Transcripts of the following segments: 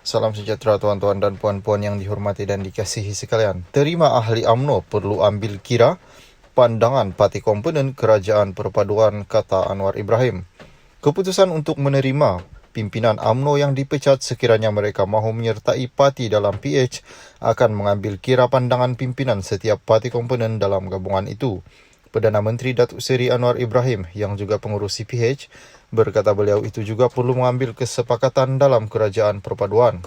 Salam sejahtera tuan-tuan dan puan-puan yang dihormati dan dikasihi sekalian. Terima ahli UMNO perlu ambil kira pandangan parti komponen kerajaan perpaduan, kata Anwar Ibrahim. Keputusan untuk menerima pimpinan UMNO yang dipecat sekiranya mereka mahu menyertai parti dalam PH akan mengambil kira pandangan pimpinan setiap parti komponen dalam gabungan itu. Perdana Menteri Datuk Seri Anwar Ibrahim yang juga pengurus CPH berkata beliau itu juga perlu mengambil kesepakatan dalam kerajaan perpaduan.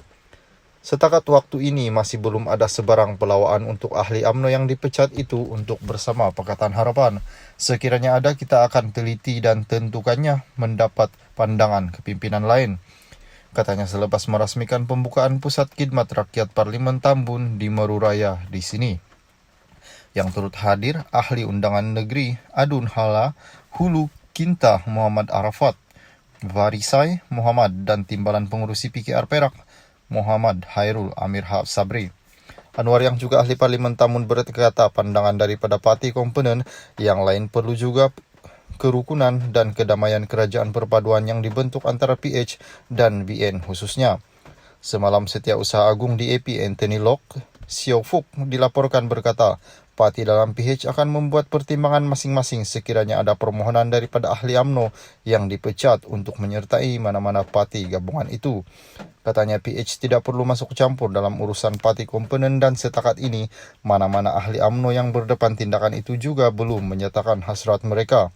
Setakat waktu ini masih belum ada sebarang pelawaan untuk ahli UMNO yang dipecat itu untuk bersama Pakatan Harapan. Sekiranya ada, kita akan teliti dan tentukannya mendapat pandangan kepimpinan lain, katanya selepas merasmikan pembukaan Pusat Khidmat Rakyat Parlimen Tambun di Meru Raya di sini. Yang turut hadir ahli undangan negeri Adun Hala Hulu Kinta Muhammad Arafat, Varisai Muhammad dan timbalan pengurusi PKR Perak Muhammad Hairul Amir Sabri. Anwar yang juga ahli Parlimen Tambun berkata pandangan daripada parti komponen yang lain perlu juga kerukunan dan kedamaian kerajaan perpaduan yang dibentuk antara PH dan BN khususnya. Semalam Setiausaha Agung di AP Anthony Locke Siofuk dilaporkan berkata, parti dalam PH akan membuat pertimbangan masing-masing sekiranya ada permohonan daripada ahli UMNO yang dipecat untuk menyertai mana-mana parti gabungan itu. Katanya PH tidak perlu masuk campur dalam urusan parti komponen dan setakat ini mana-mana ahli UMNO yang berdepan tindakan itu juga belum menyatakan hasrat mereka.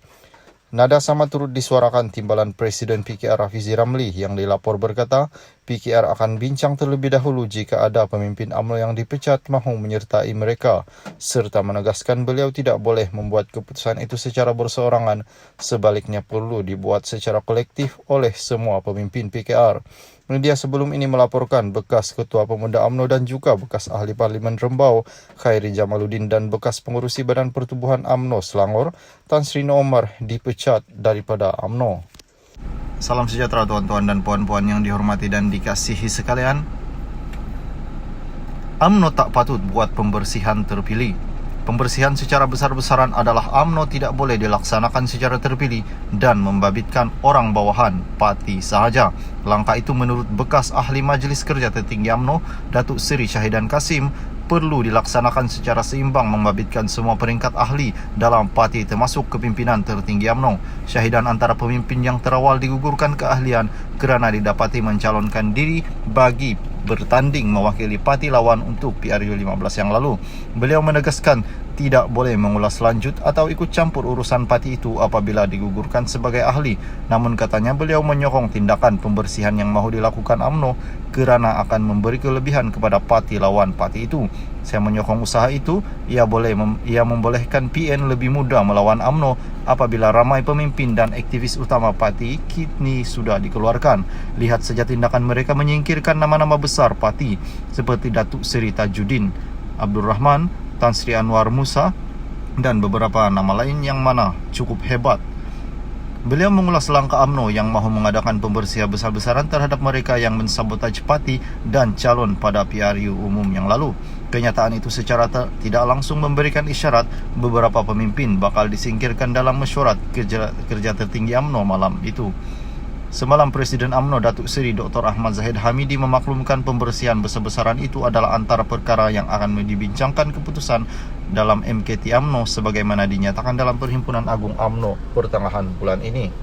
Nada sama turut disuarakan timbalan Presiden PKR Rafizi Ramli yang dilapor berkata, PKR akan bincang terlebih dahulu jika ada pemimpin UMNO yang dipecat mahu menyertai mereka, serta menegaskan beliau tidak boleh membuat keputusan itu secara berseorangan, sebaliknya perlu dibuat secara kolektif oleh semua pemimpin PKR. Media sebelum ini melaporkan bekas Ketua Pemuda UMNO dan juga bekas Ahli Parlimen Rembau, Khairi Jamaluddin dan bekas pengurusi Badan Pertubuhan UMNO Selangor, Tan Sri Omar dipecat daripada UMNO. Salam sejahtera tuan-tuan dan puan-puan yang dihormati dan dikasihi sekalian. UMNO tak patut buat pembersihan terpilih. Pembersihan secara besar-besaran adalah UMNO tidak boleh dilaksanakan secara terpilih dan membabitkan orang bawahan parti sahaja. Langkah itu menurut bekas ahli Majlis Kerja Tertinggi UMNO, Datuk Seri Syahidan Kasim, perlu dilaksanakan secara seimbang membabitkan semua peringkat ahli dalam parti termasuk kepimpinan tertinggi UMNO. Syahidan antara pemimpin yang terawal digugurkan keahlian kerana didapati mencalonkan diri bagi bertanding mewakili parti lawan untuk PRU 15 yang lalu. Beliau menegaskan tidak boleh mengulas lanjut atau ikut campur urusan parti itu apabila digugurkan sebagai ahli. Namun katanya beliau menyokong tindakan pembersihan yang mahu dilakukan UMNO kerana akan memberi kelebihan kepada parti lawan parti itu. Saya menyokong usaha itu. Ia membolehkan PN lebih mudah melawan UMNO apabila ramai pemimpin dan aktivis utama parti kini sudah dikeluarkan. Lihat saja tindakan mereka menyingkirkan nama-nama besar parti seperti Datuk Seri Tajuddin Abdul Rahman, Tan Sri Anwar Musa dan beberapa nama lain yang mana cukup hebat. Beliau mengulas langkah UMNO yang mahu mengadakan pembersihan besar-besaran terhadap mereka yang mensabotase parti dan calon pada PRU umum yang lalu. Kenyataan itu secara tidak langsung memberikan isyarat beberapa pemimpin bakal disingkirkan dalam mesyuarat kerja tertinggi UMNO malam itu. Semalam Presiden UMNO Datuk Seri Dr. Ahmad Zahid Hamidi memaklumkan pembersihan besar-besaran itu adalah antara perkara yang akan dibincangkan keputusan dalam MKT UMNO sebagaimana dinyatakan dalam Perhimpunan Agung UMNO pertengahan bulan ini.